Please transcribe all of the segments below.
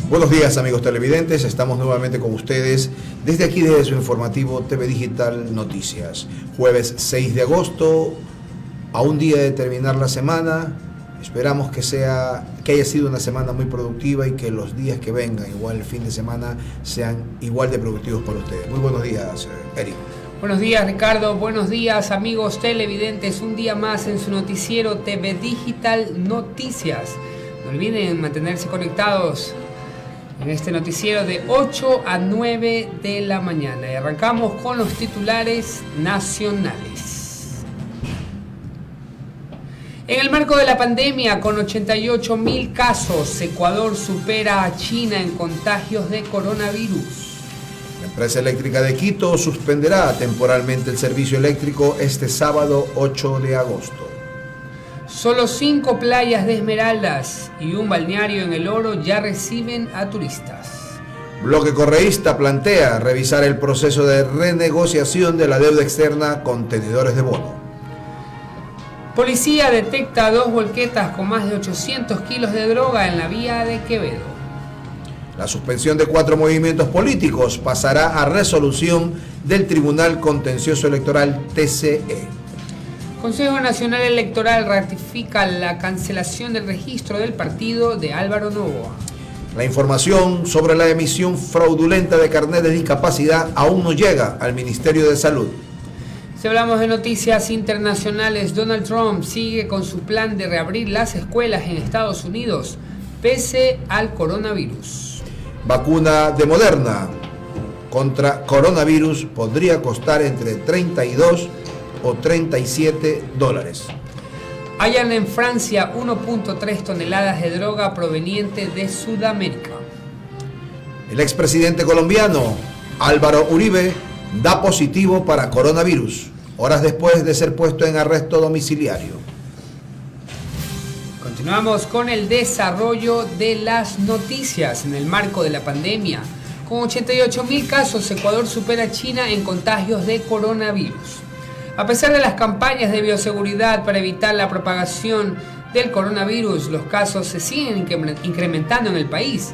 Buenos días, amigos televidentes, estamos nuevamente con ustedes desde aquí, desde su informativo TV Digital Noticias. Jueves 6 de agosto, a un día de terminar la semana. Esperamos que haya sido una semana muy productiva y que los días que vengan, igual el fin de semana, sean igual de productivos para ustedes. Muy buenos días, Eric. Buenos días, Ricardo. Buenos días, amigos televidentes. Un día más en su noticiero TV Digital Noticias. No olviden mantenerse conectados en este noticiero de 8 a 9 de la mañana. Y arrancamos con los titulares nacionales. En el marco de la pandemia, con 88.000 casos, Ecuador supera a China en contagios de coronavirus. La empresa eléctrica de Quito suspenderá temporalmente el servicio eléctrico este sábado 8 de agosto. Solo 5 playas de Esmeraldas y un balneario en El Oro ya reciben a turistas. Bloque correísta plantea revisar el proceso de renegociación de la deuda externa con tenedores de bono. Policía detecta 2 volquetas con más de 800 kilos de droga en la vía de Quevedo. La suspensión de 4 movimientos políticos pasará a resolución del Tribunal Contencioso Electoral TCE. Consejo Nacional Electoral ratifica la cancelación del registro del partido de Álvaro Noboa. La información sobre la emisión fraudulenta de carnet de discapacidad aún no llega al Ministerio de Salud. Si hablamos de noticias internacionales, Donald Trump sigue con su plan de reabrir las escuelas en Estados Unidos, pese al coronavirus. Vacuna de Moderna contra coronavirus podría costar entre 32 o 37 dólares. Hallan en Francia 1.3 toneladas de droga proveniente de Sudamérica. El expresidente colombiano Álvaro Uribe da positivo para coronavirus, horas después de ser puesto en arresto domiciliario. Continuamos con el desarrollo de las noticias en el marco de la pandemia. Con 88.000 casos, Ecuador supera a China en contagios de coronavirus. A pesar de las campañas de bioseguridad para evitar la propagación del coronavirus, los casos se siguen incrementando en el país.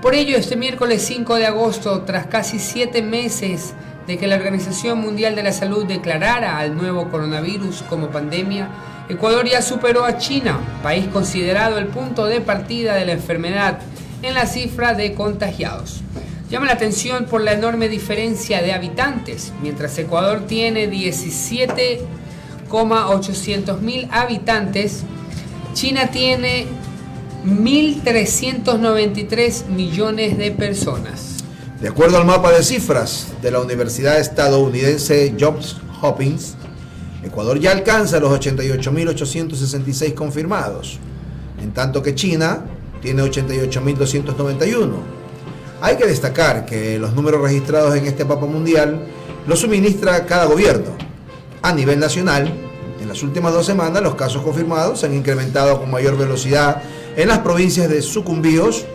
Por ello, este miércoles 5 de agosto, tras casi 7 meses de que la Organización Mundial de la Salud declarara al nuevo coronavirus como pandemia, Ecuador ya superó a China, país considerado el punto de partida de la enfermedad en la cifra de contagiados. Llama la atención por la enorme diferencia de habitantes. Mientras Ecuador tiene 17,800.000 habitantes, China tiene 1.393 millones de personas. De acuerdo al mapa de cifras de la Universidad Estadounidense Johns Hopkins, Ecuador ya alcanza los 88.866 confirmados, en tanto que China tiene 88.291. Hay que destacar que los números registrados en este mapa mundial los suministra cada gobierno. A nivel nacional, en las últimas 2 semanas los casos confirmados se han incrementado con mayor velocidad en las provincias de Sucumbíos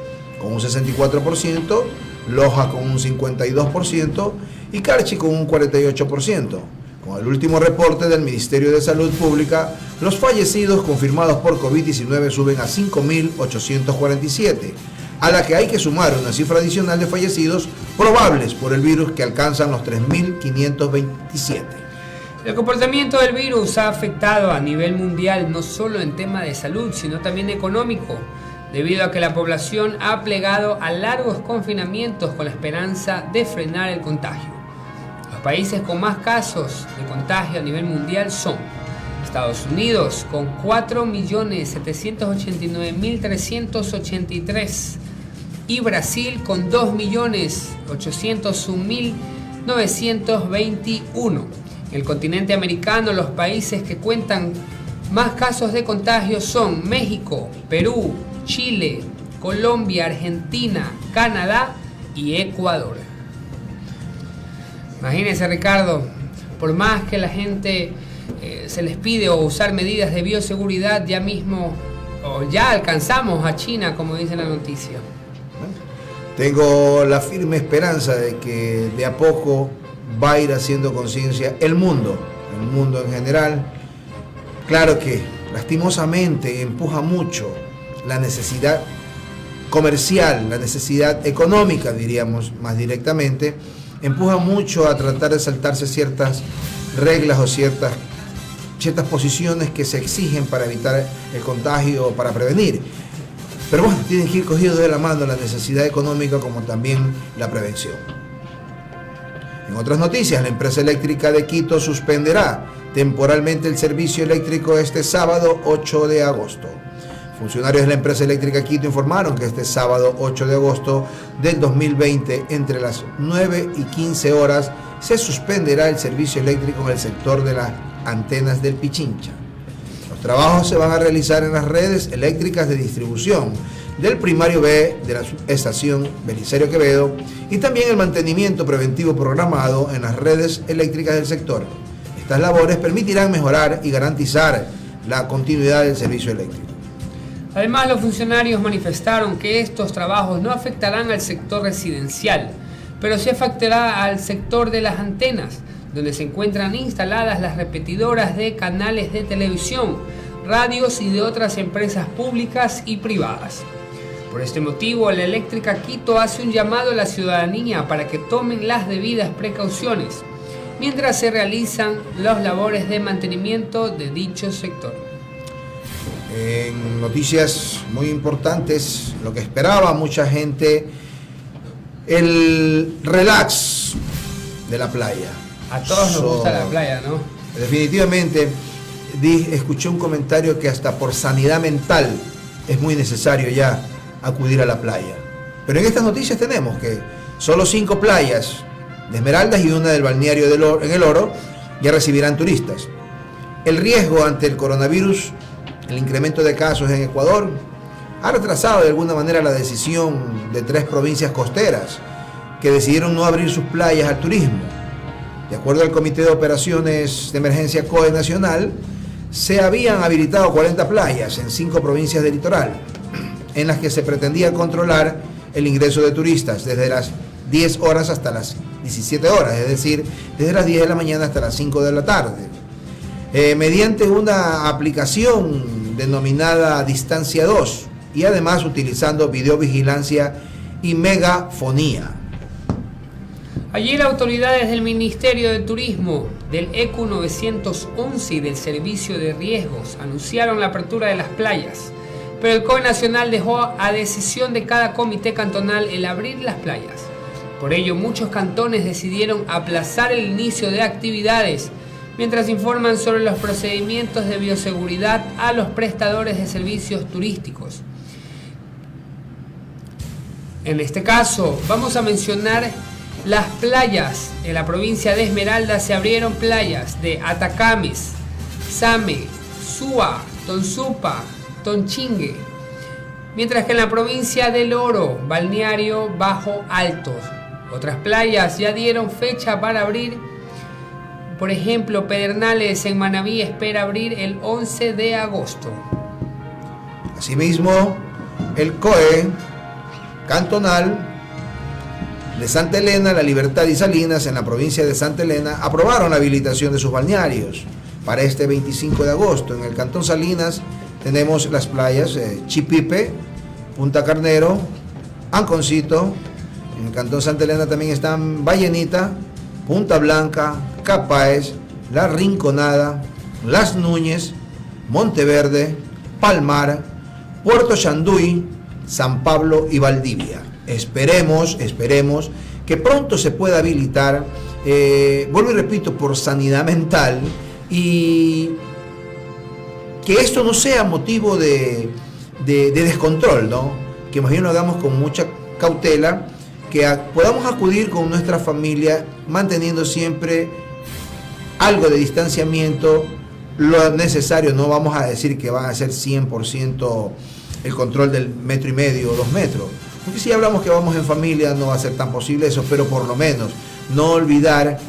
con un 64%, Loja con un 52% y Carchi con un 48%. Con el último reporte del Ministerio de Salud Pública, los fallecidos confirmados por COVID-19 suben a 5.847, a la que hay que sumar una cifra adicional de fallecidos probables por el virus que alcanzan los 3.527. El comportamiento del virus ha afectado a nivel mundial no solo en tema de salud, sino también económico, debido a que la población ha plegado a largos confinamientos con la esperanza de frenar el contagio. Los países con más casos de contagio a nivel mundial son Estados Unidos con 4.789.383 y Brasil con 2.801.921. En el continente americano, los países que cuentan más casos de contagio son México, Perú, Chile, Colombia, Argentina, Canadá y Ecuador. Imagínense, Ricardo, por más que la gente se les pide usar medidas de bioseguridad, ya mismo o ya alcanzamos a China, como dice la noticia. Tengo la firme esperanza de que de a poco va a ir haciendo conciencia el mundo en general. Claro que lastimosamente empuja mucho la necesidad comercial, la necesidad económica, diríamos más directamente, empuja mucho a tratar de saltarse ciertas reglas o ciertas posiciones que se exigen para evitar el contagio o para prevenir. Pero bueno, tienen que ir cogidos de la mano la necesidad económica como también la prevención. En otras noticias, la empresa eléctrica de Quito suspenderá temporalmente el servicio eléctrico este sábado 8 de agosto. Funcionarios de la empresa eléctrica Quito informaron que este sábado 8 de agosto del 2020, entre las 9 y 15 horas, se suspenderá el servicio eléctrico en el sector de las antenas del Pichincha. Los trabajos se van a realizar en las redes eléctricas de distribución del primario B de la estación Belisario Quevedo y también el mantenimiento preventivo programado en las redes eléctricas del sector. Estas labores permitirán mejorar y garantizar la continuidad del servicio eléctrico. Además, los funcionarios manifestaron que estos trabajos no afectarán al sector residencial, pero sí afectará al sector de las antenas, donde se encuentran instaladas las repetidoras de canales de televisión, radios y de otras empresas públicas y privadas. Por este motivo, la Eléctrica Quito hace un llamado a la ciudadanía para que tomen las debidas precauciones mientras se realizan las labores de mantenimiento de dicho sector. En noticias muy importantes, lo que esperaba mucha gente, el relax de la playa. A todos nos gusta la playa, ¿no? Definitivamente, escuché un comentario que hasta por sanidad mental es muy necesario ya acudir a la playa. Pero en estas noticias tenemos que solo 5 playas de Esmeraldas y una del balneario en El Oro ya recibirán turistas. El riesgo ante el coronavirus, el incremento de casos en Ecuador, ha retrasado de alguna manera la decisión de 3 provincias costeras que decidieron no abrir sus playas al turismo. De acuerdo al Comité de Operaciones de Emergencia COE Nacional, se habían habilitado 40 playas en 5 provincias del litoral, en las que se pretendía controlar el ingreso de turistas desde las 10 horas hasta las 17 horas, es decir, desde las 10 de la mañana hasta las 5 de la tarde. Mediante una aplicación denominada Distancia 2 y además utilizando videovigilancia y megafonía. Ayer autoridades del Ministerio de Turismo, del ECU 911 y del Servicio de Riesgos anunciaron la apertura de las playas, pero el COE Nacional dejó a decisión de cada comité cantonal el abrir las playas. Por ello, muchos cantones decidieron aplazar el inicio de actividades, mientras informan sobre los procedimientos de bioseguridad a los prestadores de servicios turísticos. En este caso, vamos a mencionar las playas. En la provincia de Esmeraldas se abrieron playas de Atacames, Same, Sua, Tonsupa, Tonchingue, mientras que en la provincia del Oro, balneario Bajo Alto. Otras playas ya dieron fecha para abrir. Por ejemplo, Pedernales en Manabí espera abrir el 11 de agosto. Asimismo, el COE cantonal de Santa Elena, La Libertad y Salinas en la provincia de Santa Elena aprobaron la habilitación de sus balnearios para este 25 de agosto. En el cantón Salinas tenemos las playas Chipipe, Punta Carnero, Anconcito. En el cantón Santa Elena también están Vallenita, Punta Blanca, Capáez, La Rinconada, Las Núñez, Monteverde, Palmar, Puerto Chanduy, San Pablo y Valdivia. Esperemos que pronto se pueda habilitar, vuelvo y repito, por sanidad mental, y que esto no sea motivo de descontrol, ¿no? Que más bien lo hagamos con mucha cautela, que podamos acudir con nuestra familia manteniendo siempre algo de distanciamiento, lo necesario. No vamos a decir que van a ser 100% el control del 1,5 metros o 2 metros, porque si hablamos que vamos en familia no va a ser tan posible eso, pero por lo menos no olvidar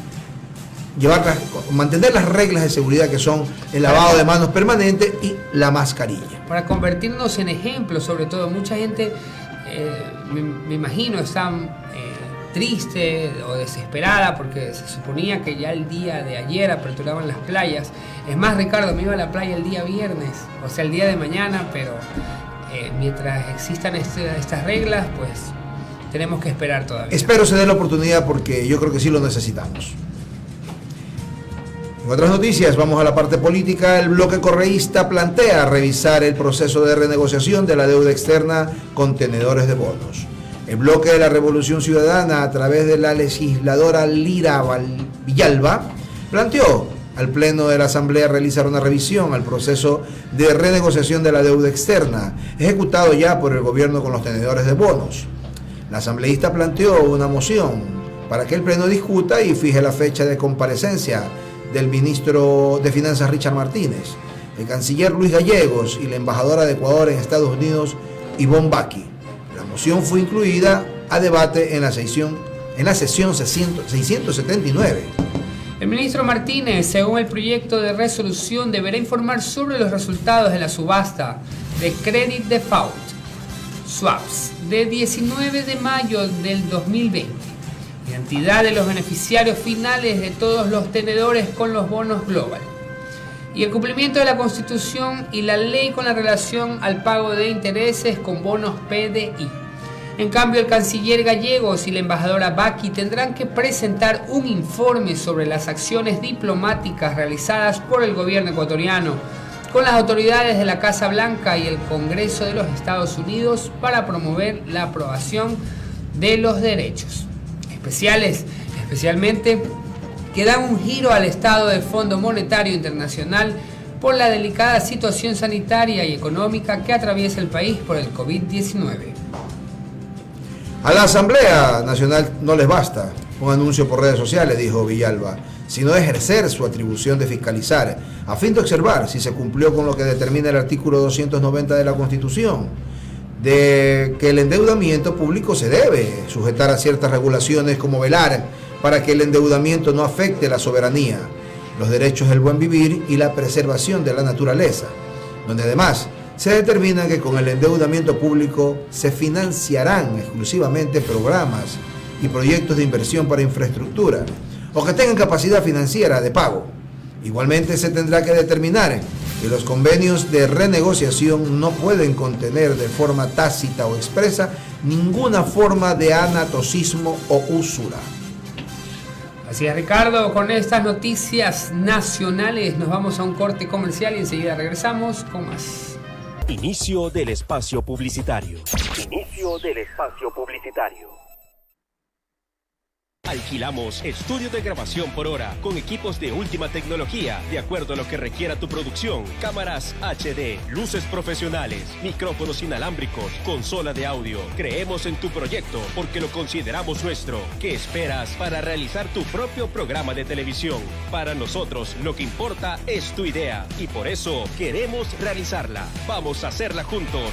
mantener las reglas de seguridad, que son el lavado de manos permanente y la mascarilla. Para convertirnos en ejemplo, sobre todo, mucha gente, me imagino, está triste o desesperada porque se suponía que ya el día de ayer aperturaban las playas. Es más, Ricardo, me iba a la playa el día viernes, o sea, el día de mañana, pero mientras existan estas reglas, pues tenemos que esperar todavía. Espero se dé la oportunidad porque yo creo que sí lo necesitamos. En otras noticias, vamos a la parte política. El bloque correísta plantea revisar el proceso de renegociación de la deuda externa con tenedores de bonos. El bloque de la Revolución Ciudadana, a través de la legisladora Lira Villalba, planteó al Pleno de la Asamblea realizar una revisión al proceso de renegociación de la deuda externa, ejecutado ya por el gobierno con los tenedores de bonos. La asambleísta planteó una moción para que el Pleno discuta y fije la fecha de comparecencia del ministro de Finanzas Richard Martínez, el canciller Luis Gallegos y la embajadora de Ecuador en Estados Unidos, Ivonne Baki. La moción fue incluida a debate en la sesión 679. El ministro Martínez, según el proyecto de resolución, deberá informar sobre los resultados de la subasta de Credit Default Swaps de 19 de mayo del 2020. Identidad de los beneficiarios finales de todos los tenedores con los bonos Global y el cumplimiento de la Constitución y la ley con la relación al pago de intereses con bonos PDI. En cambio, el canciller Gallegos y la embajadora Baki tendrán que presentar un informe sobre las acciones diplomáticas realizadas por el gobierno ecuatoriano con las autoridades de la Casa Blanca y el Congreso de los Estados Unidos para promover la aprobación de los derechos especialmente que dan un giro al estado del Fondo Monetario Internacional por la delicada situación sanitaria y económica que atraviesa el país por el COVID-19. A la Asamblea Nacional no les basta un anuncio por redes sociales, dijo Villalba, sino ejercer su atribución de fiscalizar, a fin de observar si se cumplió con lo que determina el artículo 290 de la Constitución, de que el endeudamiento público se debe sujetar a ciertas regulaciones, como velar para que el endeudamiento no afecte la soberanía, los derechos del buen vivir y la preservación de la naturaleza, donde además se determina que con el endeudamiento público se financiarán exclusivamente programas y proyectos de inversión para infraestructura o que tengan capacidad financiera de pago. Igualmente se tendrá que determinar que los convenios de renegociación no pueden contener de forma tácita o expresa ninguna forma de anatocismo o usura. Así es, Ricardo, con estas noticias nacionales nos vamos a un corte comercial y enseguida regresamos con más. Inicio del espacio publicitario. Inicio del espacio publicitario. Alquilamos estudio de grabación por hora con equipos de última tecnología, de acuerdo a lo que requiera tu producción. Cámaras HD, luces profesionales, micrófonos inalámbricos, consola de audio. Creemos en tu proyecto porque lo consideramos nuestro. ¿Qué esperas para realizar tu propio programa de televisión? Para nosotros lo que importa es tu idea y por eso queremos realizarla. Vamos a hacerla juntos.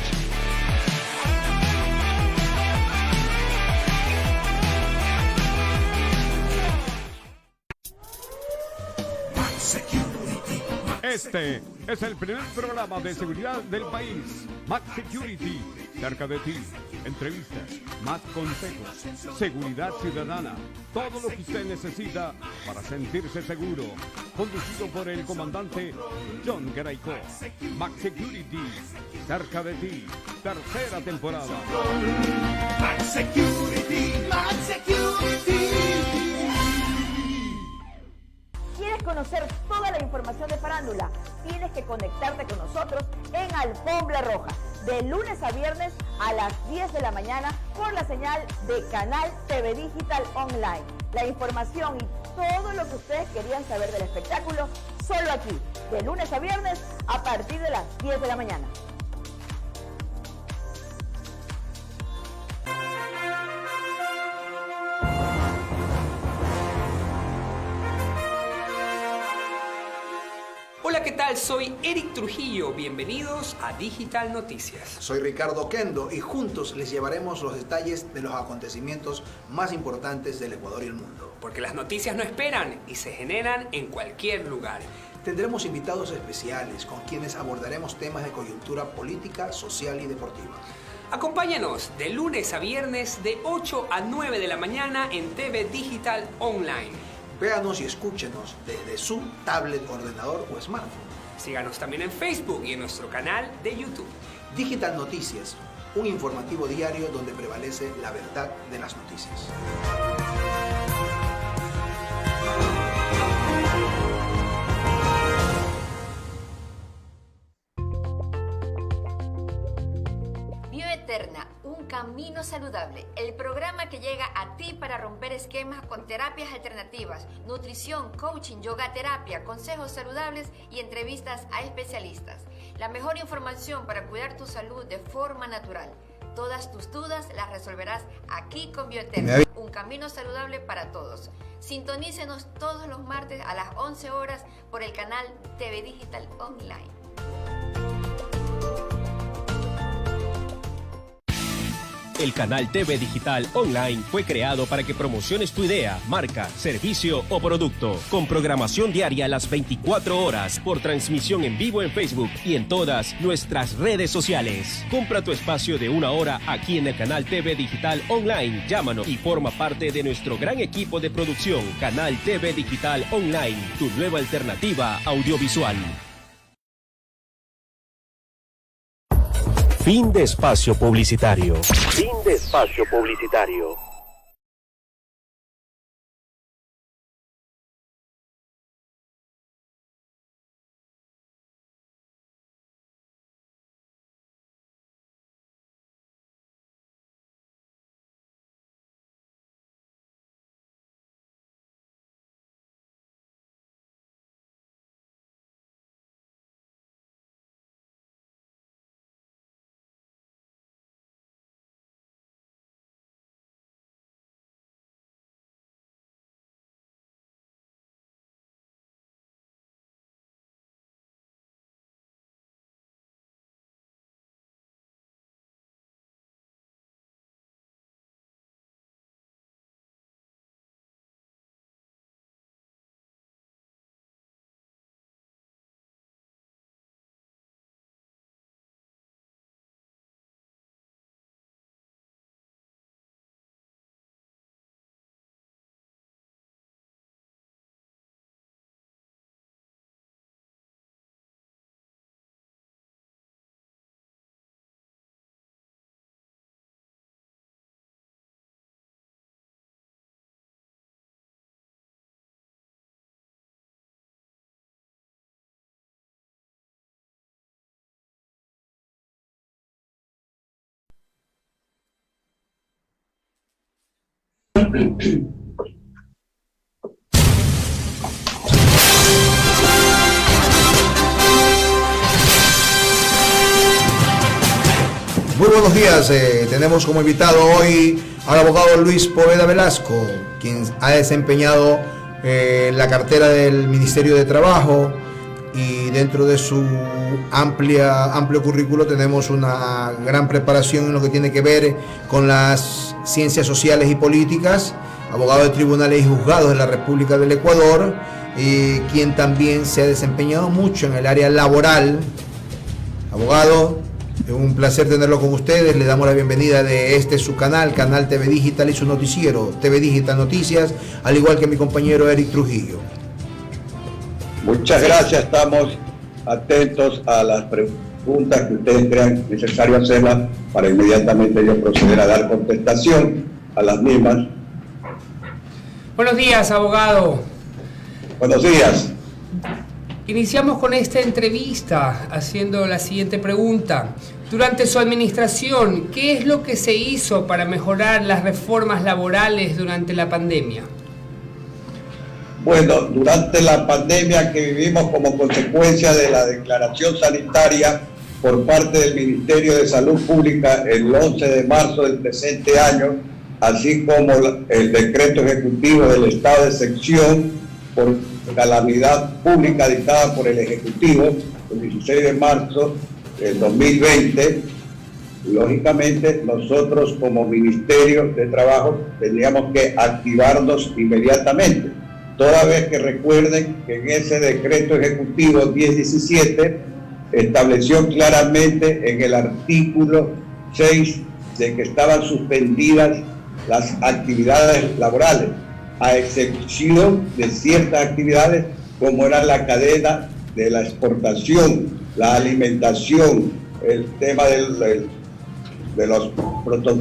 Este es el primer programa de seguridad del país. Max Security, cerca de ti. Entrevistas, más consejos, seguridad ciudadana, todo lo que usted necesita para sentirse seguro. Conducido por el comandante John Garayco. Max Security, cerca de ti. Tercera temporada. Max Security, Max Security. ¿Quieres conocer toda la información de farándula? Tienes que conectarte con nosotros en Alfombra Roja, de lunes a viernes a las 10 de la mañana por la señal de Canal TV Digital Online. La información y todo lo que ustedes querían saber del espectáculo, solo aquí, de lunes a viernes a partir de las 10 de la mañana. Hola, ¿qué tal? Soy Eric Trujillo. Bienvenidos a Digital Noticias. Soy Ricardo Kendo y juntos les llevaremos los detalles de los acontecimientos más importantes del Ecuador y el mundo. Porque las noticias no esperan y se generan en cualquier lugar. Tendremos invitados especiales con quienes abordaremos temas de coyuntura política, social y deportiva. Acompáñanos de lunes a viernes de 8 a 9 de la mañana en TV Digital Online. Véanos y escúchenos desde su tablet, ordenador o smartphone. Síganos también en Facebook y en nuestro canal de YouTube. Digital Noticias, un informativo diario donde prevalece la verdad de las noticias. Bioeterna, un camino saludable. El programa que llega a ti para romper esquemas con terapias alternativas, nutrición, coaching, yoga terapia, consejos saludables y entrevistas a especialistas. La mejor información para cuidar tu salud de forma natural. Todas tus dudas las resolverás aquí con Bioeterna, un camino saludable para todos. Sintonícenos todos los martes a las 11 horas por el canal TV Digital Online. El canal TV Digital Online fue creado para que promociones tu idea, marca, servicio o producto, con programación diaria a las 24 horas, por transmisión en vivo en Facebook y en todas nuestras redes sociales. Compra tu espacio de 1 hora aquí en el canal TV Digital Online. Llámanos y forma parte de nuestro gran equipo de producción. Canal TV Digital Online, tu nueva alternativa audiovisual. Fin de espacio publicitario. Fin de espacio publicitario. Muy buenos días, tenemos como invitado hoy al abogado Luis Poveda Velasco, quien ha desempeñado la cartera del Ministerio de Trabajo, y dentro de su amplio currículo tenemos una gran preparación en lo que tiene que ver con las ciencias sociales y políticas, abogado de tribunales y juzgados de la República del Ecuador, quien también se ha desempeñado mucho en el área laboral. Abogado, es un placer tenerlo con ustedes. Le damos la bienvenida de su canal, Canal TV Digital, y su noticiero, TV Digital Noticias, al igual que mi compañero Eric Trujillo. Muchas gracias, estamos atentos a las preguntas que ustedes crean necesario hacerlas para inmediatamente yo proceder a dar contestación a las mismas. Buenos días, abogado. Buenos días. Iniciamos con esta entrevista haciendo la siguiente pregunta. Durante su administración, ¿qué es lo que se hizo para mejorar las reformas laborales durante la pandemia? Bueno, durante la pandemia que vivimos como consecuencia de la declaración sanitaria por parte del Ministerio de Salud Pública el 11 de marzo del presente año, así como el decreto ejecutivo del estado de excepción por calamidad pública dictada por el Ejecutivo el 16 de marzo del 2020, lógicamente nosotros como Ministerio de Trabajo teníamos que activarnos inmediatamente, toda vez que recuerden que en ese decreto ejecutivo 1017 estableció claramente en el artículo 6 de que estaban suspendidas las actividades laborales, a excepción de ciertas actividades como era la cadena de la exportación, la alimentación, el tema de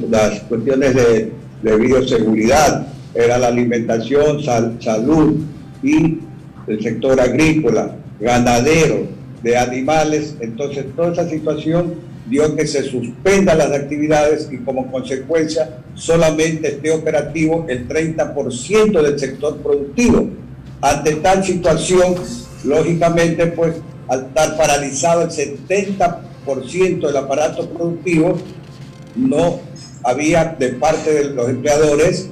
las cuestiones de bioseguridad, era la alimentación, salud y el sector agrícola, ganadero, de animales. Entonces toda esa situación dio que se suspendan las actividades y como consecuencia solamente esté operativo el 30% del sector productivo. Ante tal situación, lógicamente, pues al estar paralizado el 70% del aparato productivo, no había de parte de los empleadores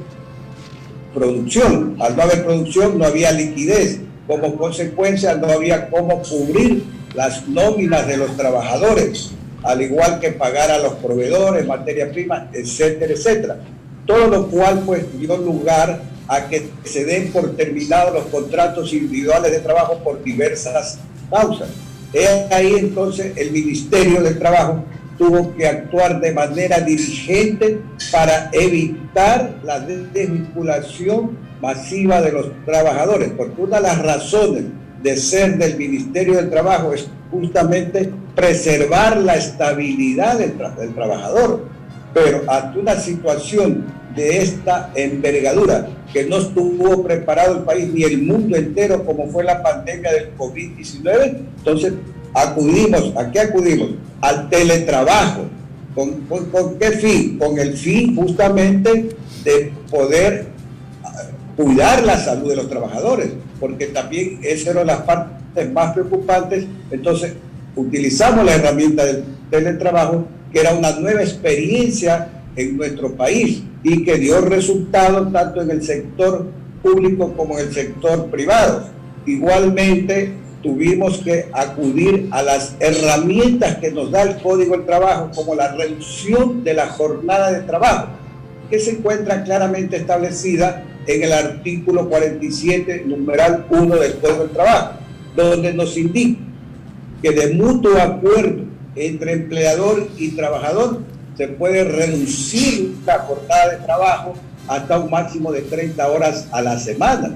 producción. Al no haber producción no había liquidez. Como consecuencia no había cómo cubrir las nóminas de los trabajadores, al igual que pagar a los proveedores, materia prima, etcétera, etcétera. Todo lo cual pues dio lugar a que se den por terminados los contratos individuales de trabajo por diversas causas. Es ahí entonces el Ministerio del Trabajo tuvo que actuar de manera diligente para evitar la desvinculación masiva de los trabajadores, porque una de las razones de ser del Ministerio del Trabajo es justamente preservar la estabilidad del trabajador. Pero ante una situación de esta envergadura, que no estuvo preparado el país ni el mundo entero, como fue la pandemia del COVID-19, entonces acudimos, ¿a qué acudimos? Al teletrabajo. ¿Con qué fin? Con el fin justamente de poder cuidar la salud de los trabajadores, porque también esa era las partes más preocupantes. Entonces utilizamos la herramienta del teletrabajo, que era una nueva experiencia en nuestro país y que dio resultados tanto en el sector público como en el sector privado. Igualmente tuvimos que acudir a las herramientas que nos da el Código del Trabajo, como la reducción de la jornada de trabajo, que se encuentra claramente establecida en el artículo 47, numeral 1 del Código del Trabajo, donde nos indica que de mutuo acuerdo entre empleador y trabajador se puede reducir la jornada de trabajo hasta un máximo de 30 horas a la semana.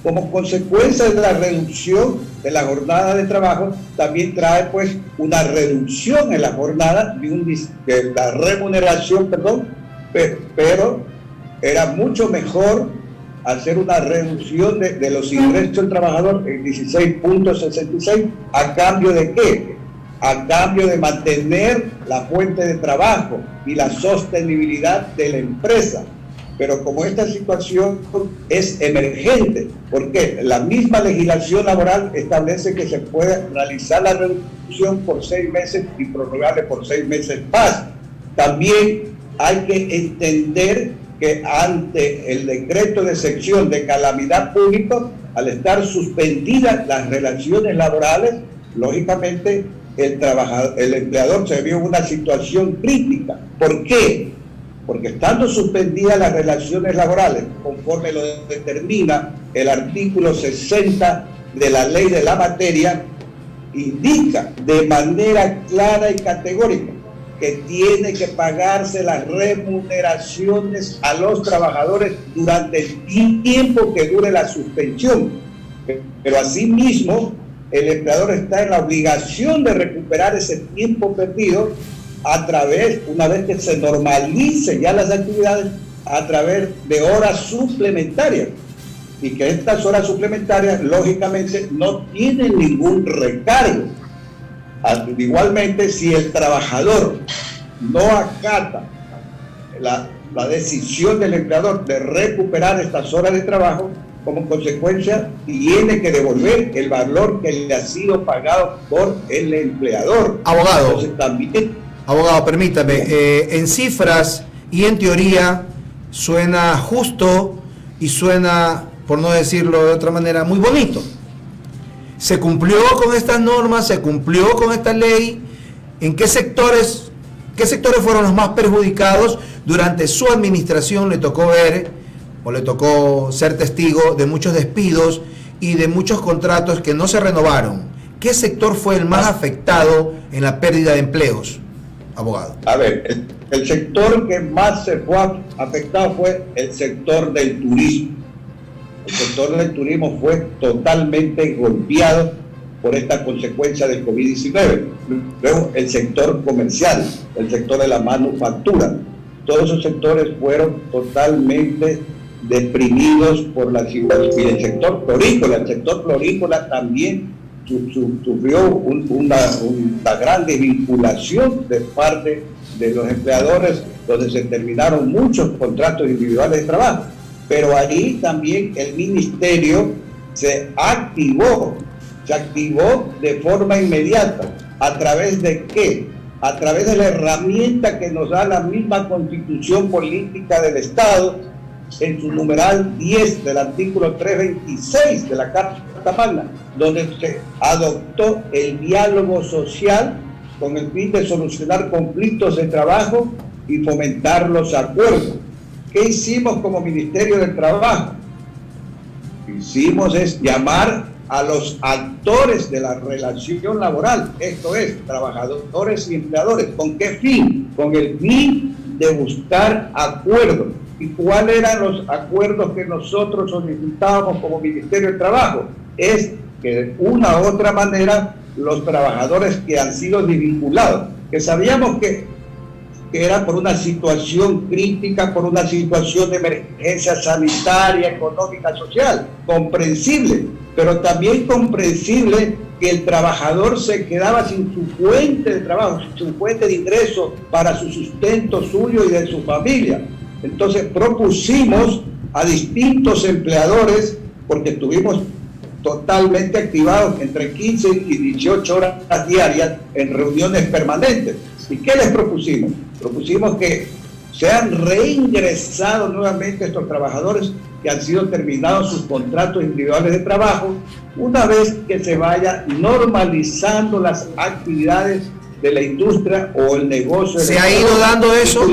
Como consecuencia de la reducción de la jornada de trabajo, también trae pues una reducción en la jornada de la remuneración, pero era mucho mejor hacer una reducción de los ingresos del trabajador en 16.66, ¿a cambio de qué? A cambio de mantener la fuente de trabajo y la sostenibilidad de la empresa. Pero como esta situación es emergente, porque la misma legislación laboral establece que se puede realizar la reducción por 6 meses y prorrogarle por 6 meses más. También hay que entender que ante el decreto de excepción de calamidad pública, al estar suspendidas las relaciones laborales, lógicamente el empleador se vio en una situación crítica. ¿Por qué? Porque estando suspendidas las relaciones laborales, conforme lo determina el artículo 60 de la ley de la materia, indica de manera clara y categórica que tiene que pagarse las remuneraciones a los trabajadores durante el tiempo que dure la suspensión. Pero asimismo, el empleador está en la obligación de recuperar ese tiempo perdido a través, una vez que se normalicen ya las actividades, a través de horas suplementarias. Y que estas horas suplementarias, lógicamente, no tienen ningún recargo. Igualmente, si el trabajador no acata la decisión del empleador de recuperar estas horas de trabajo, como consecuencia tiene que devolver el valor que le ha sido pagado por el empleador. Abogado, entonces, también, abogado, permítame, en cifras y en teoría suena justo y suena, por no decirlo de otra manera, muy bonito. Se cumplió con estas normas, se cumplió con esta ley. ¿En qué sectores fueron los más perjudicados? Durante su administración le tocó ver o le tocó ser testigo de muchos despidos y de muchos contratos que no se renovaron. ¿Qué sector fue el más afectado en la pérdida de empleos, abogado? A ver, el sector que más se fue afectado fue el sector del turismo. El sector del turismo fue totalmente golpeado por esta consecuencia del COVID-19. Luego el sector comercial, el sector de la manufactura, todos esos sectores fueron totalmente deprimidos por la situación. Y el sector florícola también sufrió una gran desvinculación de parte de los empleadores, donde se terminaron muchos contratos individuales de trabajo. Pero ahí también el ministerio se activó de forma inmediata. ¿A través de qué? A través de la herramienta que nos da la misma Constitución Política del Estado, en su numeral 10 del artículo 326 de la Carta Magna, donde se adoptó el diálogo social con el fin de solucionar conflictos de trabajo y fomentar los acuerdos. ¿Qué hicimos como Ministerio del Trabajo? Lo que hicimos es llamar a los actores de la relación laboral, esto es, trabajadores y empleadores. ¿Con qué fin? Con el fin de buscar acuerdos. ¿Y cuáles eran los acuerdos que nosotros solicitábamos como Ministerio del Trabajo? Es que de una u otra manera los trabajadores que han sido desvinculados, que sabíamos que era por una situación crítica, por una situación de emergencia sanitaria, económica, social, comprensible, pero también comprensible que el trabajador se quedaba sin su fuente de trabajo, sin su fuente de ingreso para su sustento suyo y de su familia. Entonces propusimos a distintos empleadores, porque estuvimos totalmente activados entre 15 y 18 horas diarias en reuniones permanentes. ¿Y qué les propusimos? Propusimos que sean reingresados nuevamente estos trabajadores que han sido terminados sus contratos individuales de trabajo, una vez que se vaya normalizando las actividades de la industria o el negocio. ¿Se ha ido dando eso?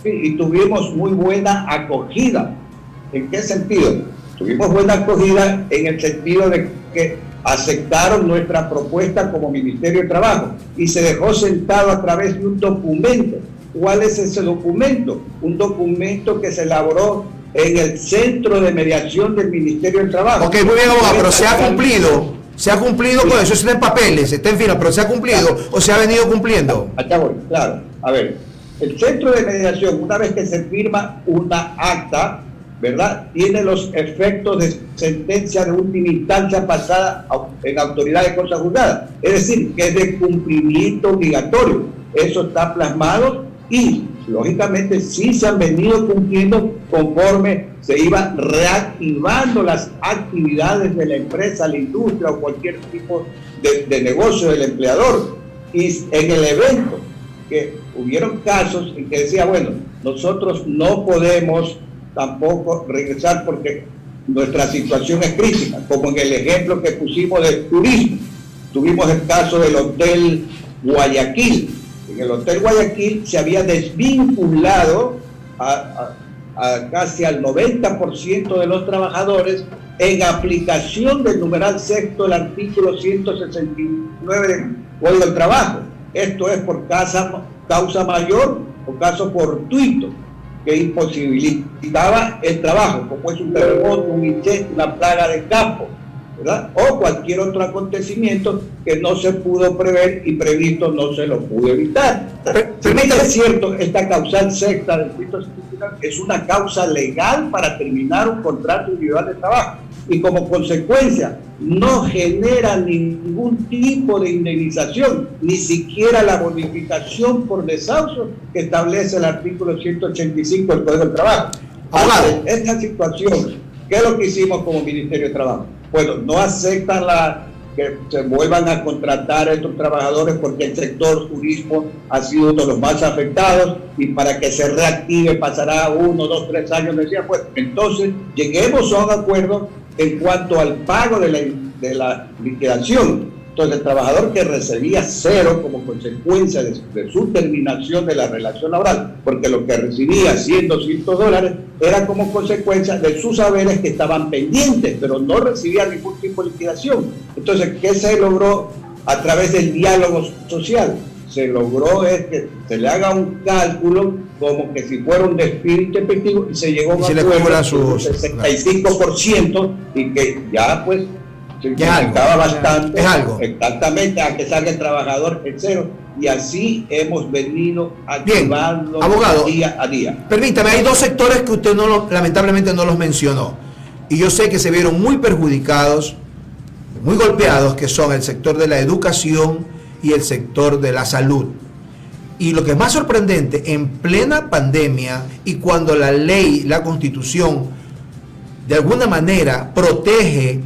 Y tuvimos muy buena acogida. ¿En qué sentido? Tuvimos buena acogida en el sentido de que aceptaron nuestra propuesta como Ministerio de Trabajo y se dejó sentado a través de un documento. ¿Cuál es ese documento? Un documento que se elaboró en el Centro de Mediación del Ministerio del Trabajo. Ok, muy bien, abogado, pero se ha cumplido con eso está en papeles, está en firma, pero se ha cumplido o se ha venido cumpliendo. Allá voy, claro. A ver, el Centro de Mediación, una vez que se firma una acta, ¿verdad?, tiene los efectos de sentencia de última instancia pasada en autoridad de cosa juzgada. Es decir, que es de cumplimiento obligatorio. Eso está plasmado y, lógicamente, sí se han venido cumpliendo conforme se iban reactivando las actividades de la empresa, la industria o cualquier tipo de negocio del empleador. Y en el evento que hubieron casos en que decía, bueno, nosotros no podemos tampoco regresar porque nuestra situación es crítica, como en el ejemplo que pusimos del turismo. Tuvimos el caso del Hotel Guayaquil. En el Hotel Guayaquil se había desvinculado a casi al 90% de los trabajadores en aplicación del numeral sexto del artículo 169 del Código del Trabajo. Esto es por causa mayor o caso fortuito, que imposibilitaba el trabajo, como es un terremoto, un incendio, una plaga de campo, ¿verdad?, o cualquier otro acontecimiento que no se pudo prever y previsto no se lo pudo evitar. Si bien es cierto, esta causal sexta del Instituto es una causa legal para terminar un contrato individual de trabajo y como consecuencia no genera ningún tipo de indemnización, ni siquiera la bonificación por desahucio que establece el artículo 185 del Código del Trabajo. Ahora, esta situación, ¿qué es lo que hicimos como Ministerio de Trabajo? Bueno, no aceptan que se vuelvan a contratar a estos trabajadores porque el sector turismo ha sido uno de los más afectados y para que se reactive pasará 1, 2, 3 años, decía, pues entonces lleguemos a un acuerdo en cuanto al pago de la liquidación. Entonces el trabajador que recibía cero como consecuencia de su terminación de la relación laboral, porque lo que recibía 100, $200 era como consecuencia de sus haberes que estaban pendientes, pero no recibía ningún tipo de liquidación. Entonces, ¿qué se logró a través del diálogo social? Se logró es que se le haga un cálculo como que si fuera un despido intempestivo y se llegó a un acuerdo del 65% y que ya pues Significaba bastante. Es algo. Exactamente, a que salga el trabajador en cero. Y así hemos venido activando abogado, día a día. Permítame, hay dos sectores que usted lamentablemente no los mencionó. Y yo sé que se vieron muy perjudicados, muy golpeados, que son el sector de la educación y el sector de la salud. Y lo que es más sorprendente, en plena pandemia y cuando la ley, la Constitución, de alguna manera protege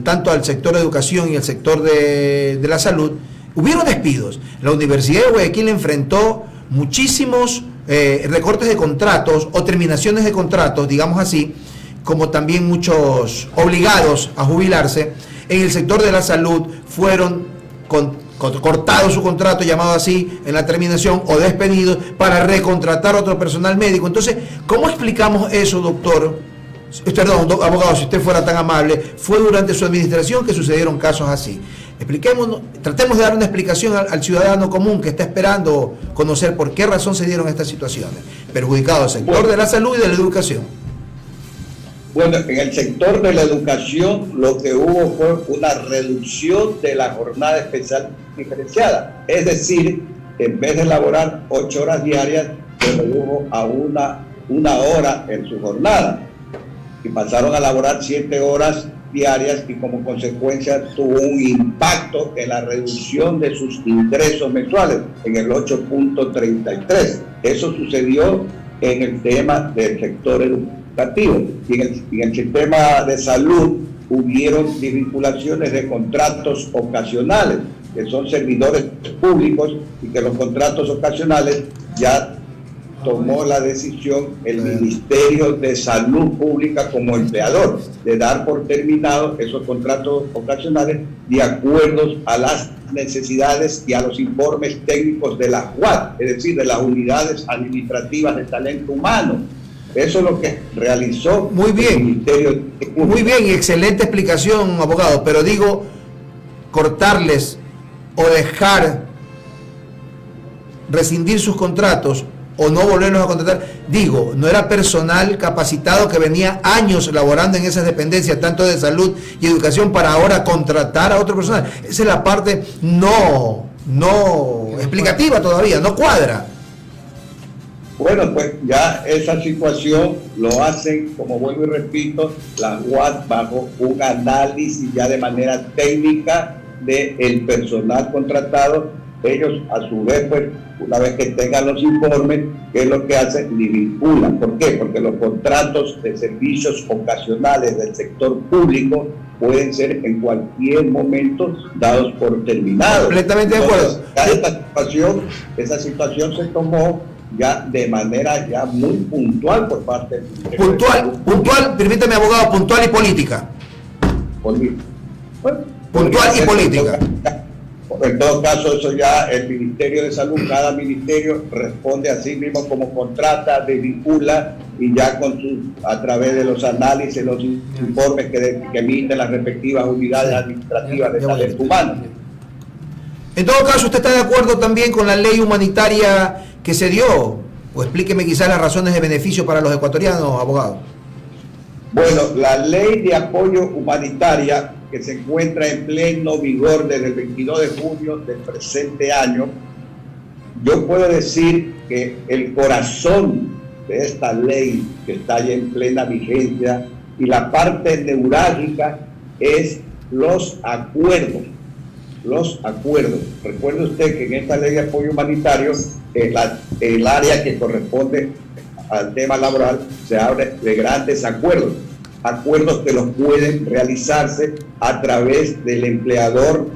tanto al sector de educación y al sector de la salud, hubieron despidos. La Universidad de Guayaquil enfrentó muchísimos recortes de contratos o terminaciones de contratos, digamos así, como también muchos obligados a jubilarse. En el sector de la salud fueron cortados su contrato, llamado así, en la terminación, o despedidos para recontratar otro personal médico. Entonces, ¿cómo explicamos eso, doctor? Perdón, abogado, si usted fuera tan amable, fue durante su administración que sucedieron casos así. Tratemos de dar una explicación al ciudadano común que está esperando conocer por qué razón se dieron estas situaciones. Perjudicado el sector de la salud y de la educación. Bueno, en el sector de la educación lo que hubo fue una reducción de la jornada especial diferenciada. Es decir, en vez de laborar 8 horas diarias, se redujo a una hora en su jornada. Y pasaron a laborar 7 horas diarias y como consecuencia tuvo un impacto en la reducción de sus ingresos mensuales en el 8.33. Eso sucedió en el tema del sector educativo. Y en el sistema de salud hubieron desvinculaciones de contratos ocasionales, que son servidores públicos, y que los contratos ocasionales ya tomó la decisión el Ministerio de Salud Pública como empleador de dar por terminados esos contratos ocasionales de acuerdo a las necesidades y a los informes técnicos de la UAT, es decir, de las unidades administrativas de talento humano. Eso es lo que realizó el Ministerio de Salud. Muy bien, y excelente explicación, abogado, pero digo, cortarles o dejar rescindir sus contratos o no volverlos a contratar, digo, no era personal capacitado que venía años laborando en esas dependencias, tanto de salud y educación, para ahora contratar a otro personal. Esa es la parte no explicativa todavía, no cuadra. Bueno, pues ya esa situación lo hacen, como vuelvo y repito, la UAT bajo un análisis ya de manera técnica del personal contratado. Ellos a su vez, pues, una vez que tengan los informes, ¿qué es lo que hacen? Ni vinculan. ¿Por qué? Porque los contratos de servicios ocasionales del sector público pueden ser en cualquier momento dados por terminados. Completamente de acuerdo. Esa situación se tomó ya de manera ya muy puntual por parte del Ministerio. Puntual, permítame, abogado, puntual y política. Puntual y política. En todo caso, eso ya el Ministerio de Salud, cada ministerio responde a sí mismo como contrata, desvincula y ya a través de los análisis, los informes que emiten las respectivas unidades administrativas de talento humano. En todo caso, ¿usted está de acuerdo también con la ley humanitaria que se dio? O explíqueme quizás las razones de beneficio para los ecuatorianos, abogado. Bueno, la ley de apoyo humanitaria que se encuentra en pleno vigor desde el 22 de junio del presente año, yo puedo decir que el corazón de esta ley que está ya en plena vigencia y la parte neurálgica es los acuerdos. Recuerde usted que en esta ley de apoyo humanitario, el área que corresponde al tema laboral, se abre de grandes acuerdos que los pueden realizarse a través del empleador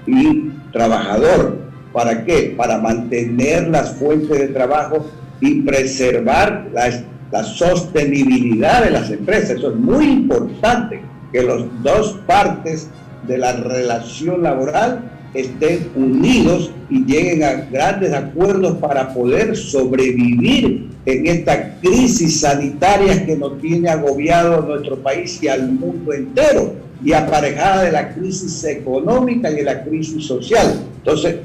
y trabajador. ¿Para qué? Para mantener las fuentes de trabajo y preservar la sostenibilidad de las empresas. Eso es muy importante, que las dos partes de la relación laboral estén unidos y lleguen a grandes acuerdos para poder sobrevivir en esta crisis sanitaria que nos tiene agobiado a nuestro país y al mundo entero, y aparejada de la crisis económica y de la crisis social. Entonces,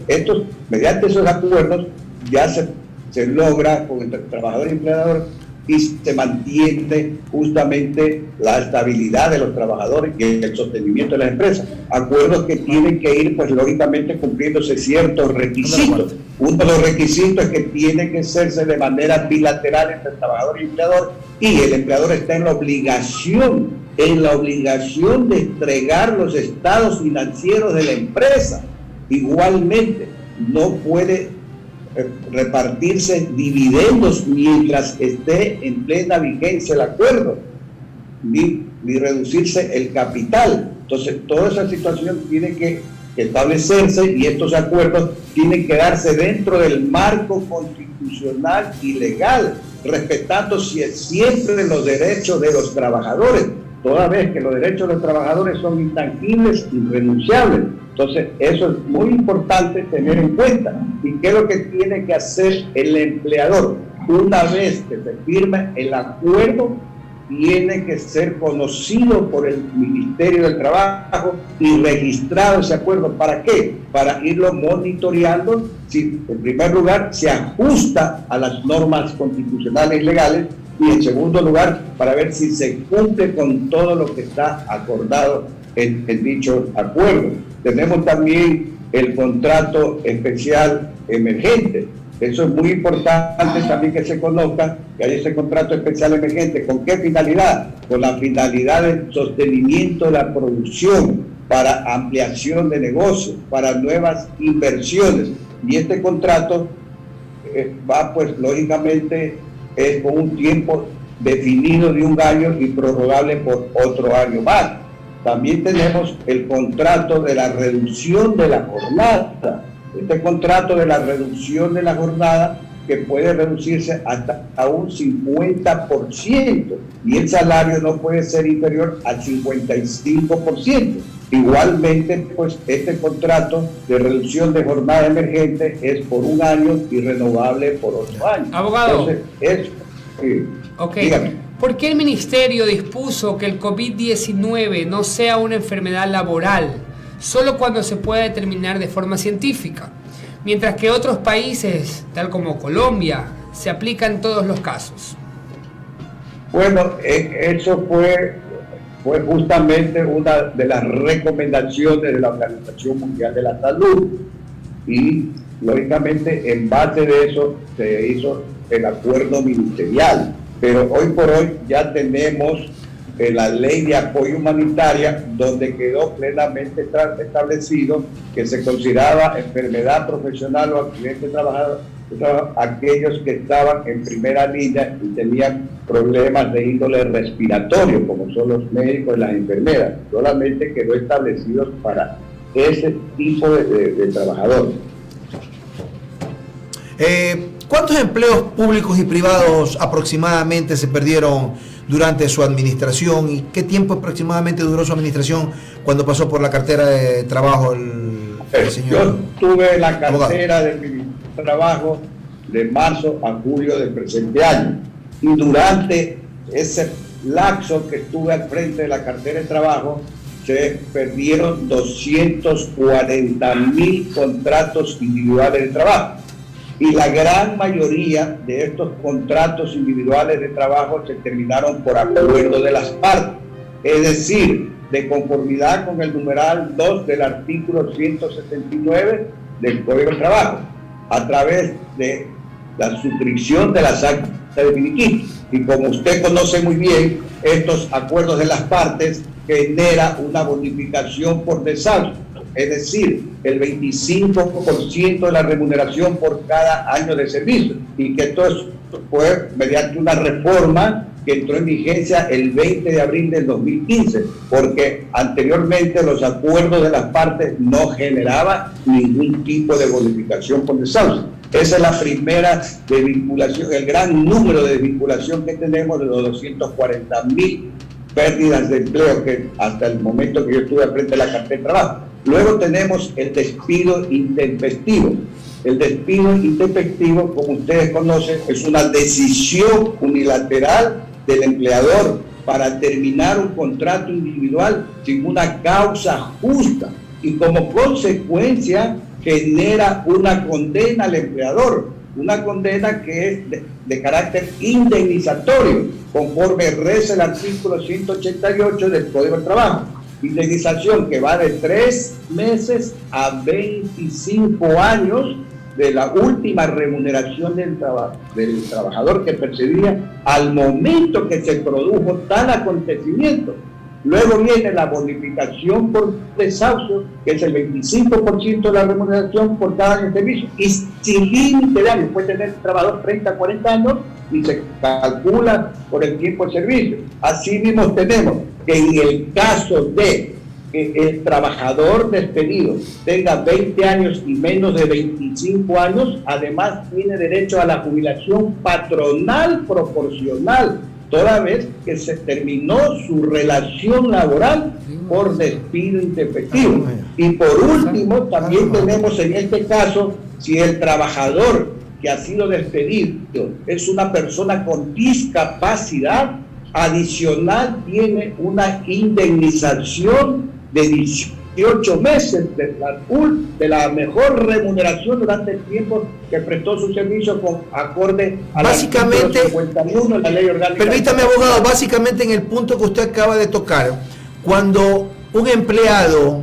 mediante esos acuerdos ya se logra con el trabajador y empleador y se mantiene justamente la estabilidad de los trabajadores y el sostenimiento de las empresas. Acuerdos que tienen que ir, pues lógicamente, cumpliéndose ciertos requisitos. Uno de los requisitos es que tiene que hacerse de manera bilateral entre el trabajador y el empleador, y el empleador está en la obligación de entregar los estados financieros de la empresa. Igualmente, no puede repartirse dividendos mientras esté en plena vigencia el acuerdo, ni reducirse el capital. Entonces, toda esa situación tiene que establecerse, y estos acuerdos tienen que darse dentro del marco constitucional y legal, respetando siempre los derechos de los trabajadores, toda vez que los derechos de los trabajadores son intangibles, irrenunciables. Entonces, eso es muy importante tener en cuenta. ¿Y qué es lo que tiene que hacer el empleador? Una vez que se firme el acuerdo, tiene que ser conocido por el Ministerio del Trabajo y registrado ese acuerdo. ¿Para qué? Para irlo monitoreando, si en primer lugar se ajusta a las normas constitucionales y legales, y en segundo lugar para ver si se cumple con todo lo que está acordado en dicho acuerdo. Tenemos también el contrato especial emergente. Eso es muy importante también que se conozca, que hay ese contrato especial emergente. ¿Con qué finalidad? Con la finalidad del sostenimiento de la producción, para ampliación de negocios, para nuevas inversiones. Y este contrato va, pues, lógicamente, con un tiempo definido de 1 año y prorrogable por otro año más. También tenemos el contrato de la reducción de la jornada. Este contrato de la reducción de la jornada, que puede reducirse hasta a un 50%, y el salario no puede ser inferior al 55%. Igualmente, pues, este contrato de reducción de jornada emergente es por 1 año y renovable por otro año. Abogado. Entonces, dígame. ¿Por qué el ministerio dispuso que el COVID-19 no sea una enfermedad laboral solo cuando se pueda determinar de forma científica, mientras que otros países, tal como Colombia, se aplica en todos los casos? Bueno, eso fue justamente una de las recomendaciones de la Organización Mundial de la Salud, y lógicamente en base de eso se hizo el acuerdo ministerial. Pero hoy por hoy ya tenemos la ley de apoyo humanitaria, donde quedó plenamente establecido que se consideraba enfermedad profesional o accidente de trabajo aquellos que estaban en primera línea y tenían problemas de índole respiratorio, como son los médicos y las enfermeras. Solamente quedó establecido para ese tipo de trabajadores. ¿Cuántos empleos públicos y privados aproximadamente se perdieron durante su administración, y qué tiempo aproximadamente duró su administración cuando pasó por la cartera de trabajo el señor? Yo tuve la cartera de mi trabajo de marzo a julio del presente año, y durante ese lapso que estuve al frente de la cartera de trabajo se perdieron 240,000 contratos individuales de trabajo. Y la gran mayoría de estos contratos individuales de trabajo se terminaron por acuerdo de las partes, es decir, de conformidad con el numeral 2 del artículo 179 del Código del Trabajo, a través de la suscripción de las actas de finiquito. Y como usted conoce muy bien, estos acuerdos de las partes genera una bonificación por desalto, es decir, el 25% de la remuneración por cada año de servicio, y que esto fue mediante una reforma que entró en vigencia el 20 de abril del 2015, porque anteriormente los acuerdos de las partes no generaban ningún tipo de bonificación por desahucio. Esa es la primera desvinculación, el gran número de desvinculación que tenemos, de los 240,000 pérdidas de empleo que hasta el momento que yo estuve al frente de la cartera de trabajo. Luego tenemos el despido intempestivo. El despido intempestivo, como ustedes conocen, es una decisión unilateral del empleador para terminar un contrato individual sin una causa justa, y como consecuencia genera una condena al empleador, una condena que es de carácter indemnizatorio, conforme reza el artículo 188 del Código del Trabajo. Indemnización que va de 3 meses a 25 años de la última remuneración del trabajador que percibía al momento que se produjo tal acontecimiento. Luego viene la bonificación por desahucio, que es el 25% de la remuneración por cada año de servicio, y sin límite de años. Puede tener el trabajador 30, 40 años y se calcula por el tiempo de servicio. Así mismo tenemos que en el caso de que el trabajador despedido tenga 20 años y menos de 25 años, además tiene derecho a la jubilación patronal proporcional, toda vez que se terminó su relación laboral por despido intempestivo. Y por último, también tenemos en este caso, si el trabajador que ha sido despedido es una persona con discapacidad, adicional tiene una indemnización de 18 meses de la mejor remuneración durante el tiempo que prestó su servicio con acorde a básicamente, la 51 de la ley orgánica. Permítame, abogado, básicamente en el punto que usted acaba de tocar, cuando un empleado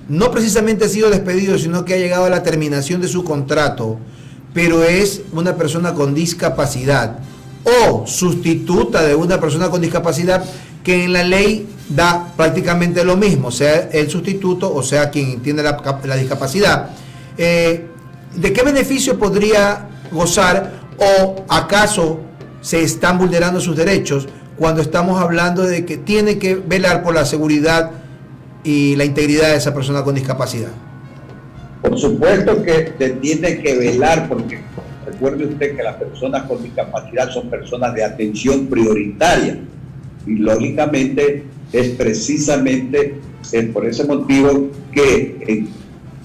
no precisamente ha sido despedido, sino que ha llegado a la terminación de su contrato, pero es una persona con discapacidad o sustituta de una persona con discapacidad, que en la ley da prácticamente lo mismo, sea el sustituto o sea quien tiene la discapacidad. ¿De qué beneficio podría gozar, o acaso se están vulnerando sus derechos cuando estamos hablando de que tiene que velar por la seguridad y la integridad de esa persona con discapacidad? Por supuesto que se tiene que velar, porque recuerde usted que las personas con discapacidad son personas de atención prioritaria, y lógicamente es precisamente por ese motivo que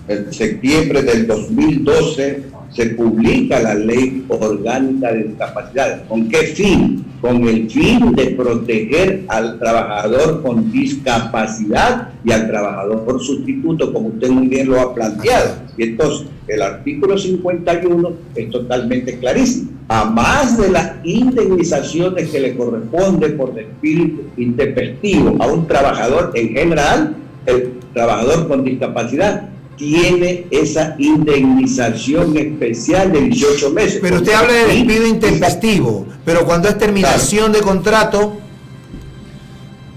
en septiembre del 2012 se publica la Ley Orgánica de Discapacidades. ¿Con qué fin? Con el fin de proteger al trabajador con discapacidad y al trabajador sustituto, como usted muy bien lo ha planteado. Y entonces, el artículo 51 es totalmente clarísimo. A más de las indemnizaciones que le corresponde por despido intempestivo a un trabajador en general, el trabajador con discapacidad tiene esa indemnización especial de 18 meses. Pero usted habla de despido intempestivo, pero cuando es terminación de contrato...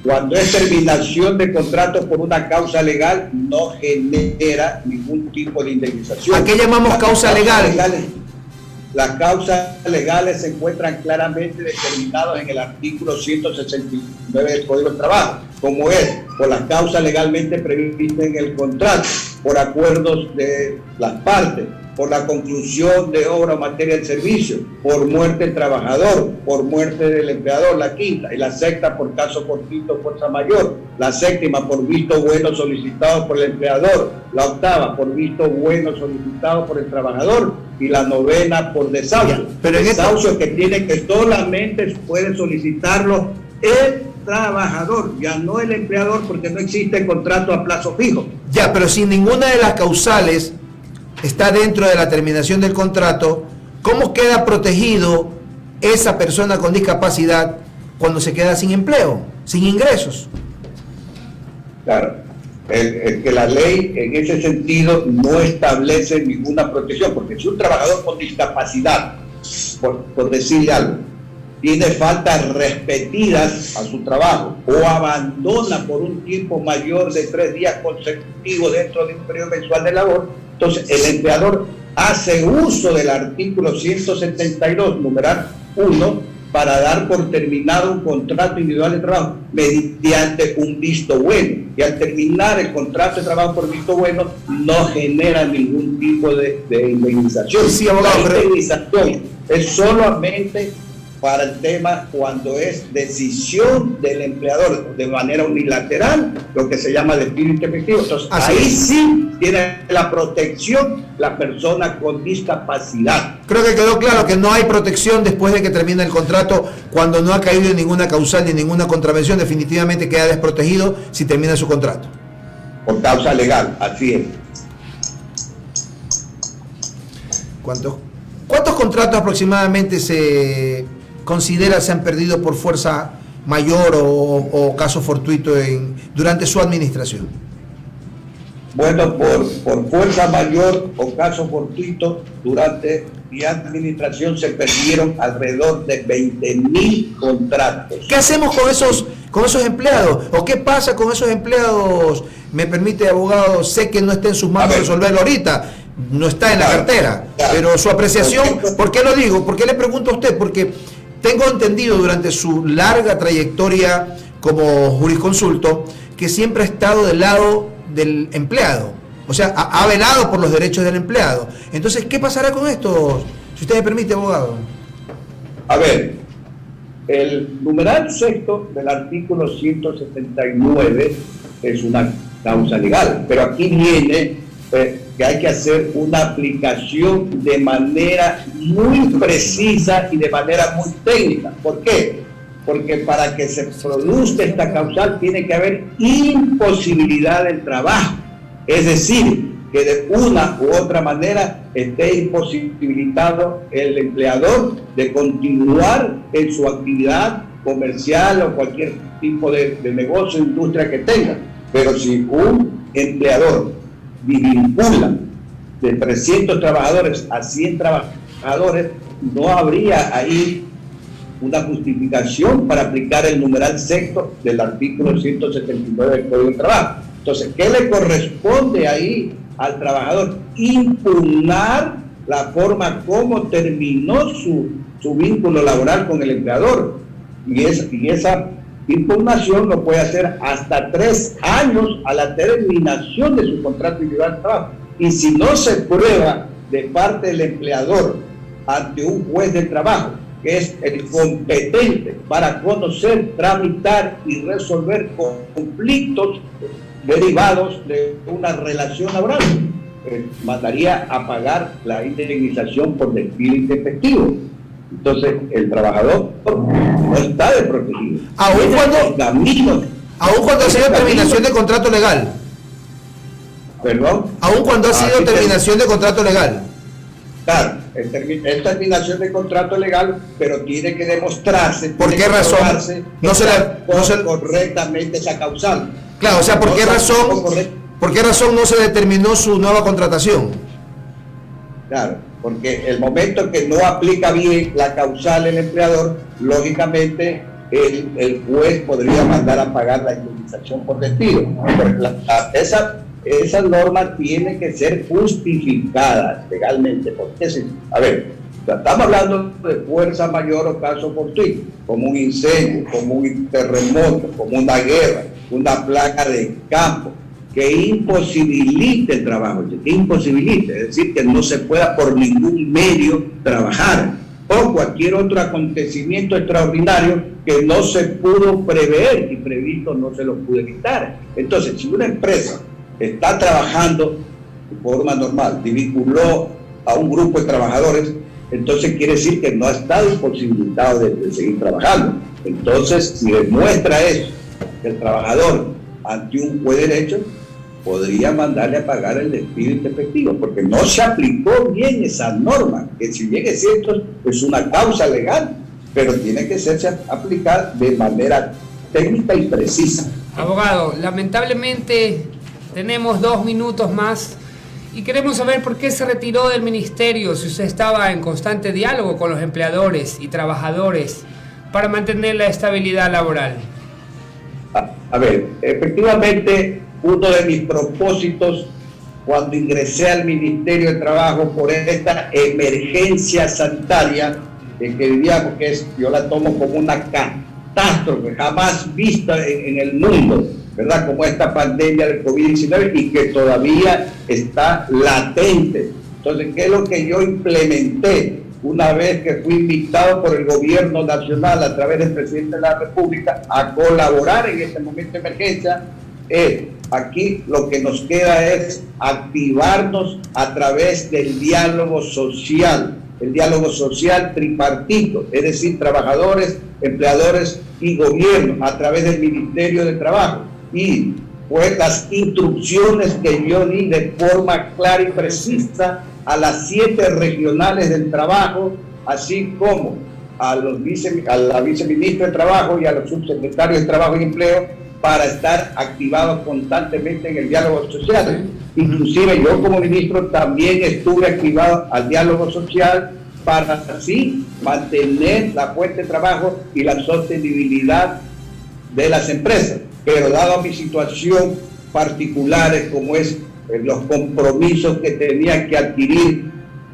Cuando es terminación de contrato por una causa legal, no genera ningún tipo de indemnización. ¿A qué llamamos causa legal? Las causas legales se encuentran claramente determinadas en el artículo 169 del Código del Trabajo, como es por las causas legalmente previstas en el contrato, por acuerdos de las partes, por la conclusión de obra o materia del servicio, por muerte del trabajador, por muerte del empleador, la quinta, y la sexta por caso fortuito o fuerza mayor, la séptima por visto bueno solicitado por el empleador, la octava por visto bueno solicitado por el trabajador, y la novena por desahucio. Pero desahucio que tiene que solamente puede solicitarlo el trabajador, ya no el empleador, porque no existe contrato a plazo fijo. Ya, pero si ninguna de las causales está dentro de la terminación del contrato, ¿cómo queda protegido esa persona con discapacidad cuando se queda sin empleo, sin ingresos? Claro, que la ley en ese sentido no establece ninguna protección, porque si un trabajador con discapacidad, por decirle algo, tiene faltas repetidas a su trabajo o abandona por un tiempo mayor de 3 días consecutivos dentro de un periodo mensual de labor, entonces el empleador hace uso del artículo 172, numeral 1, para dar por terminado un contrato individual de trabajo mediante un visto bueno. Y al terminar el contrato de trabajo por visto bueno, no genera ningún tipo de indemnización. Sí, abogado, la indemnización es solamente para el tema cuando es decisión del empleador de manera unilateral, lo que se llama despido intempestivo. Entonces, ahí sí tiene la protección la persona con discapacidad. Creo que quedó claro que no hay protección después de que termina el contrato, cuando no ha caído en ninguna causal ni ninguna contravención. Definitivamente queda desprotegido si termina su contrato. Por causa legal, así es. ¿Cuántos ¿Cuántos contratos aproximadamente se considera se han perdido por fuerza mayor o caso fortuito durante su administración? Bueno, por fuerza mayor o caso fortuito, durante mi administración se perdieron alrededor de 20.000 contratos. ¿Qué hacemos con esos empleados? ¿O qué pasa con esos empleados? Me permite, abogado, sé que no está en sus manos resolverlo ahorita, no está en la cartera, pero su apreciación, ¿por qué lo digo? ¿Por qué le pregunto a usted? Porque tengo entendido durante su larga trayectoria como jurisconsulto que siempre ha estado del lado del empleado, o sea, ha velado por los derechos del empleado. Entonces, ¿qué pasará con esto? Si usted me permite, abogado. A ver, el numeral sexto del artículo 179 es una causa legal, pero aquí viene que hay que hacer una aplicación de manera muy precisa y de manera muy técnica. ¿Por qué? Porque para que se produzca esta causal tiene que haber imposibilidad del trabajo, es decir, que de una u otra manera esté imposibilitado el empleador de continuar en su actividad comercial o cualquier tipo de negocio o industria que tenga. Pero si un empleador vincula de 300 trabajadores a 100 trabajadores, no habría ahí una justificación para aplicar el numeral sexto del artículo 179 del Código de Trabajo. Entonces, ¿qué le corresponde ahí al trabajador? Impugnar la forma como terminó su vínculo laboral con el empleador. Y esa impugnación lo puede hacer hasta 3 años a la terminación de su contrato individual de trabajo. Y si no se prueba de parte del empleador ante un juez del trabajo, que es el competente para conocer, tramitar y resolver conflictos derivados de una relación laboral, mandaría a pagar la indemnización por despido intempestivo. Entonces, el trabajador no está desprotegido. Aún cuando ha sido terminación de contrato legal. ¿Perdón? Aún cuando ha sido terminación de contrato legal. Claro, es terminación de contrato legal, pero tiene que demostrarse. ¿Por qué razón no se correctamente esa causal? Claro, o sea, ¿por qué razón no se determinó su nueva contratación? Claro, porque el momento que no aplica bien la causal el empleador, lógicamente el juez podría mandar a pagar la indemnización por despido. Esas normas tienen que ser justificadas legalmente. Porque, a ver, estamos hablando de fuerza mayor o caso fortuito, como un incendio, como un terremoto, como una guerra, una plaga de campo, que imposibilite el trabajo, que imposibilite, es decir, que no se pueda por ningún medio trabajar, o cualquier otro acontecimiento extraordinario que no se pudo prever y previsto no se lo pudo evitar. Entonces, si una empresa está trabajando de forma normal, vinculó a un grupo de trabajadores, entonces quiere decir que no ha estado imposibilitado de seguir trabajando. Entonces, si demuestra eso, que el trabajador ante un juez de derecho podría mandarle a pagar el despido intempestivo, porque no se aplicó bien esa norma, que si bien es cierto, es una causa legal, pero tiene que serse aplicada de manera técnica y precisa. Abogado, lamentablemente tenemos 2 minutos más y queremos saber por qué se retiró del ministerio, si usted estaba en constante diálogo con los empleadores y trabajadores para mantener la estabilidad laboral. A ver, efectivamente, uno de mis propósitos cuando ingresé al Ministerio de Trabajo por esta emergencia sanitaria que vivíamos, yo la tomo como una catástrofe jamás vista en el mundo, ¿verdad? Como esta pandemia del COVID-19 y que todavía está latente. Entonces, ¿qué es lo que yo implementé una vez que fui invitado por el gobierno nacional a través del presidente de la República a colaborar en este momento de emergencia? Aquí lo que nos queda es activarnos a través del diálogo social, el diálogo social tripartito, es decir, trabajadores, empleadores y gobierno, a través del Ministerio de Trabajo. Y fue las instrucciones que yo di de forma clara y precisa a las 7 regionales del trabajo, así como a la viceministra de Trabajo y a los subsecretarios de Trabajo y Empleo, para estar activados constantemente en el diálogo social. Inclusive yo como ministro también estuve activado al diálogo social para así mantener la fuente de trabajo y la sostenibilidad de las empresas. Pero dado mi situación particulares como es los compromisos que tenían que adquirir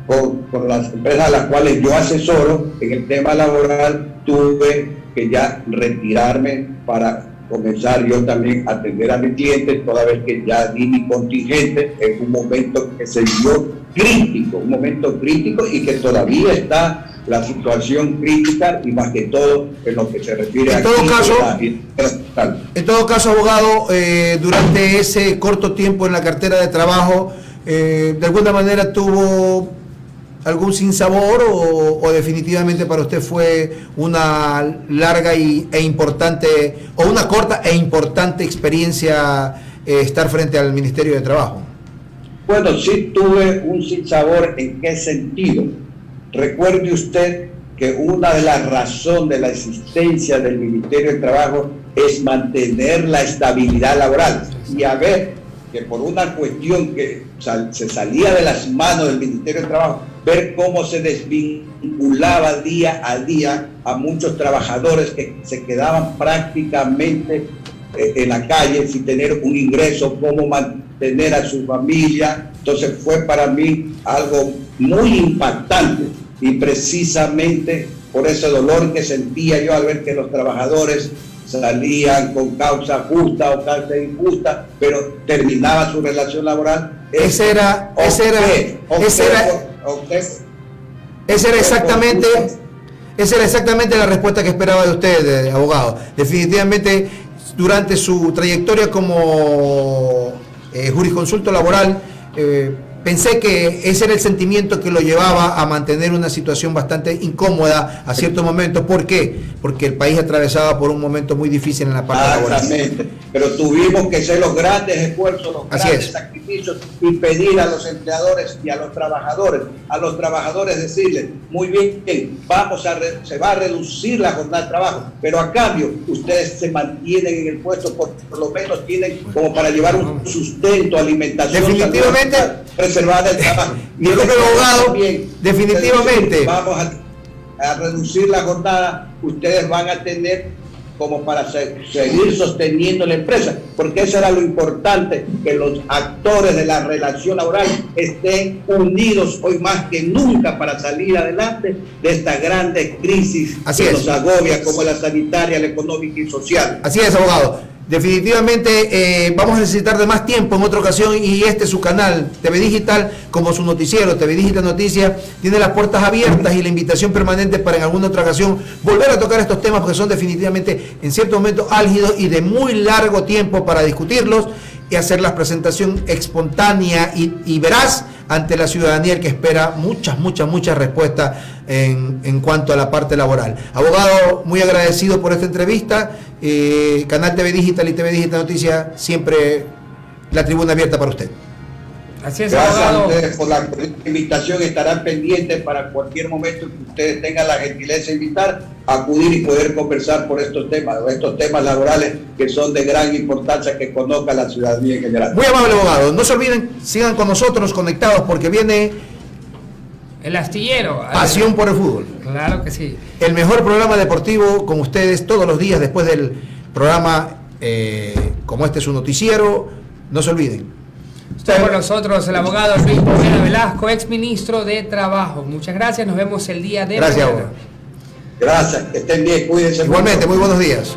con las empresas a las cuales yo asesoro en el tema laboral, tuve que ya retirarme para comenzar yo también a atender a mis clientes, toda vez que ya di mi contingente en un momento que se dio crítico, un momento crítico, y que todavía está la situación crítica, y más que todo en lo que se refiere en todo caso, abogado, durante ese corto tiempo en la cartera de trabajo, de alguna manera tuvo algún sinsabor o definitivamente para usted fue una larga e importante, o una corta e importante experiencia estar frente al Ministerio de Trabajo? Bueno, sí tuve un sinsabor. ¿En qué sentido? Recuerde usted que una de las razones de la existencia del Ministerio de Trabajo es mantener la estabilidad laboral, y a ver que por una cuestión que se salía de las manos del Ministerio de Trabajo, ver cómo se desvinculaba día a día a muchos trabajadores que se quedaban prácticamente en la calle sin tener un ingreso, cómo mantener a su familia. Entonces fue para mí algo muy impactante, y precisamente por ese dolor que sentía yo al ver que los trabajadores salían con causa justa o causa injusta, pero terminaba su relación laboral. Esa era exactamente la respuesta que esperaba de usted, abogado. Definitivamente, durante su trayectoria como jurisconsulto laboral, pensé que ese era el sentimiento que lo llevaba a mantener una situación bastante incómoda a ciertos momentos. ¿Por qué? Porque el país atravesaba por un momento muy difícil en la parte laboral. Exactamente, pero tuvimos que hacer los grandes esfuerzos, los grandes sacrificios, y pedir a los empleadores y a los trabajadores decirles, muy bien, se va a reducir la jornada de trabajo, pero a cambio ustedes se mantienen en el puesto, por lo menos tienen como para llevar un sustento, alimentación, definitivamente, preservar el trabajo. Y el abogado, definitivamente vamos a reducir la jornada, ustedes van a tener como para seguir sosteniendo la empresa, porque eso era lo importante, que los actores de la relación laboral estén unidos hoy más que nunca para salir adelante de esta grande crisis que nos agobia, como la sanitaria, la económica y social. Así es, abogado. Definitivamente vamos a necesitar de más tiempo en otra ocasión, y este es su canal, TV Digital, como su noticiero, TV Digital Noticias, tiene las puertas abiertas y la invitación permanente para en alguna otra ocasión volver a tocar estos temas, porque son definitivamente en cierto momento álgidos y de muy largo tiempo para discutirlos y hacer la presentación espontánea y veraz ante la ciudadanía, que espera muchas respuestas en cuanto a la parte laboral. Abogado, muy agradecido por esta entrevista. Canal TV Digital y TV Digital Noticias, siempre la tribuna abierta para usted. Así es, gracias abogado. a ustedes por la invitación. Estarán pendientes para cualquier momento que ustedes tengan la gentileza de invitar, acudir y poder conversar por estos temas laborales que son de gran importancia, que conozca la ciudadanía en general. Muy amable, abogado. No se olviden, sigan con nosotros conectados, porque viene El Astillero. Pasión por el Fútbol. Claro que sí. El mejor programa deportivo con ustedes todos los días después del programa, como este es su noticiero. No se olviden. Está con nosotros el abogado Luis Poveda Velasco, ex ministro de Trabajo. Muchas gracias, nos vemos el día de mañana. Gracias, que estén bien, cuídense. Igualmente, muy buenos días.